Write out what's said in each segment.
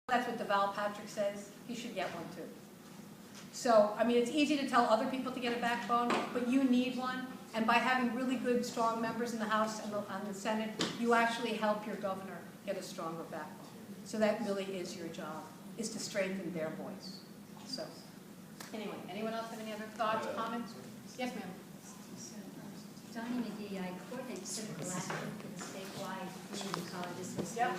That's what DeVal Patrick says. You should get one too. So, I mean, it's easy to tell other people to get a backbone, but you need one. And by having really good, strong members in the House and the Senate, you actually help your governor get a stronger backbone. So that really is your job, is to strengthen their voice. So, anyway, anyone else have any other thoughts, comments? Yes, ma'am. Donnie McGee, I coordinate critical action for the statewide community college association. Yep.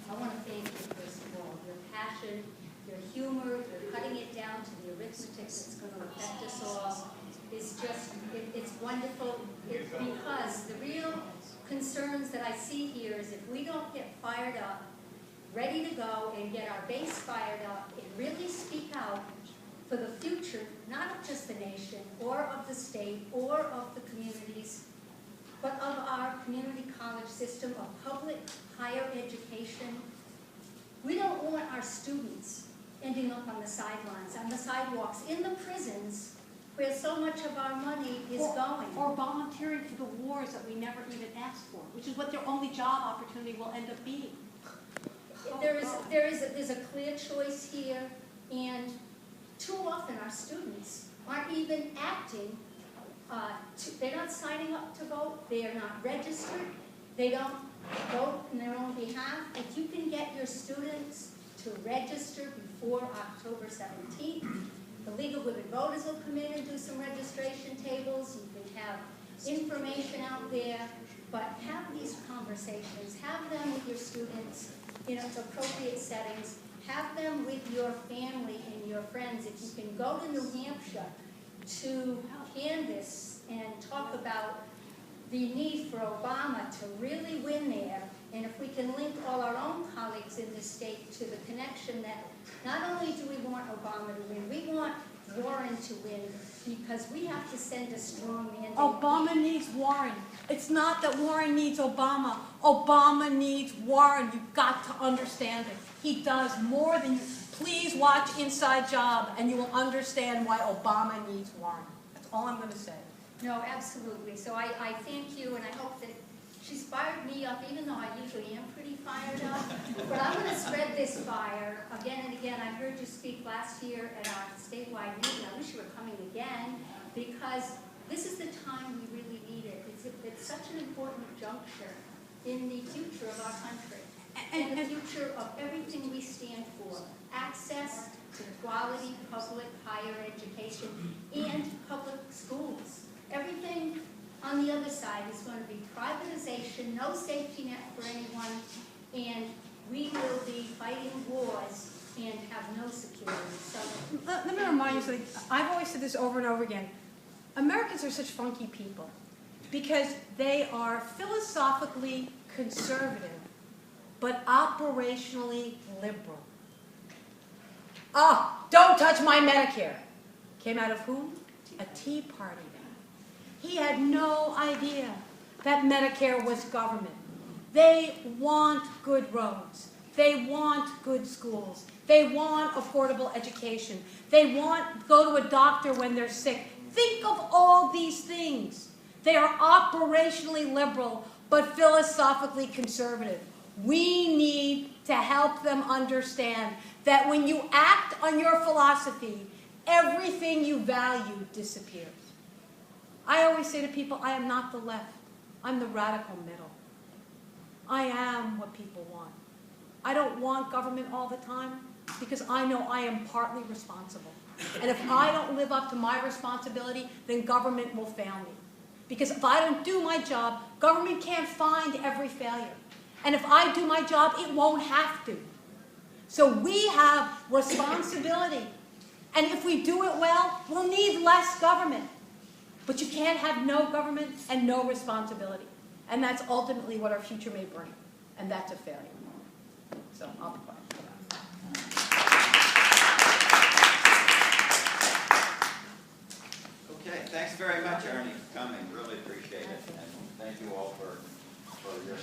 I want to thank you, first of all, your passion, your humor, your cutting it down to the arithmetic that's going to affect us all is just, it's wonderful because the real concerns that I see here is if we don't get fired up, ready to go and get our base fired up and really speak out for the future, not of just the nation or of the state or of the communities, but of our community college system of public higher education. We don't want our students ending up on the sidelines, on the sidewalks, in the prisons, where so much of our money is going. Or volunteering for the wars that we never even asked for, which is what their only job opportunity will end up being. There's a clear choice here, and too often our students aren't even acting, they're not signing up to vote, they are not registered, they don't vote in their own behalf. If you can get your students to register before October 17th, the League of Women Voters will come in and do some registration tables. You can have information out there, but have these conversations. Have them with your students in appropriate settings. Have them with your family and your friends. If you can go to New Hampshire to canvass and talk about the need for Obama to really win there, and if we can link all our own colleagues in this state to the connection that not only do we want Obama to win, we want Warren to win, because we have to send a strong mandate. Obama needs Warren. It's not that Warren needs Obama. Obama needs Warren. You've got to understand it. He does more than you. Please watch Inside Job and you will understand why Obama needs Warren. That's all I'm going to say. No, absolutely. So I thank you, and I hope that she's fired me up, even though I usually am pretty fired up. But I'm going to spread this fire again and again. I heard you speak last year at our statewide meeting. I wish you were coming again, because this is the time we really need it. It's such an important juncture in the future of our country and the future of everything we stand for. Access to quality public higher education and public schools. Everything on the other side is going to be privatization, no safety net for anyone, and we will be fighting wars and have no security. So Let me remind you something. I've always said this over and over again. Americans are such funky people because they are philosophically conservative but operationally liberal. Don't touch my Medicare. Came out of whom? A Tea Party man. He had no idea that Medicare was government. They want good roads. They want good schools. They want affordable education. They want to go to a doctor when they're sick. Think of all these things. They are operationally liberal, but philosophically conservative. We need to help them understand that when you act on your philosophy, everything you value disappears. I always say to people, I am not the left. I'm the radical middle. I am what people want. I don't want government all the time because I know I am partly responsible. And if I don't live up to my responsibility, then government will fail me. Because if I don't do my job, government can't find every failure. And if I do my job, it won't have to. So we have responsibility. And if we do it well, we'll need less government. But you can't have no government and no responsibility. And that's ultimately what our future may bring. And that's a failure. So I'll be quiet. Okay, thanks very much, Arnie, for coming. Really appreciate it. And thank you all for your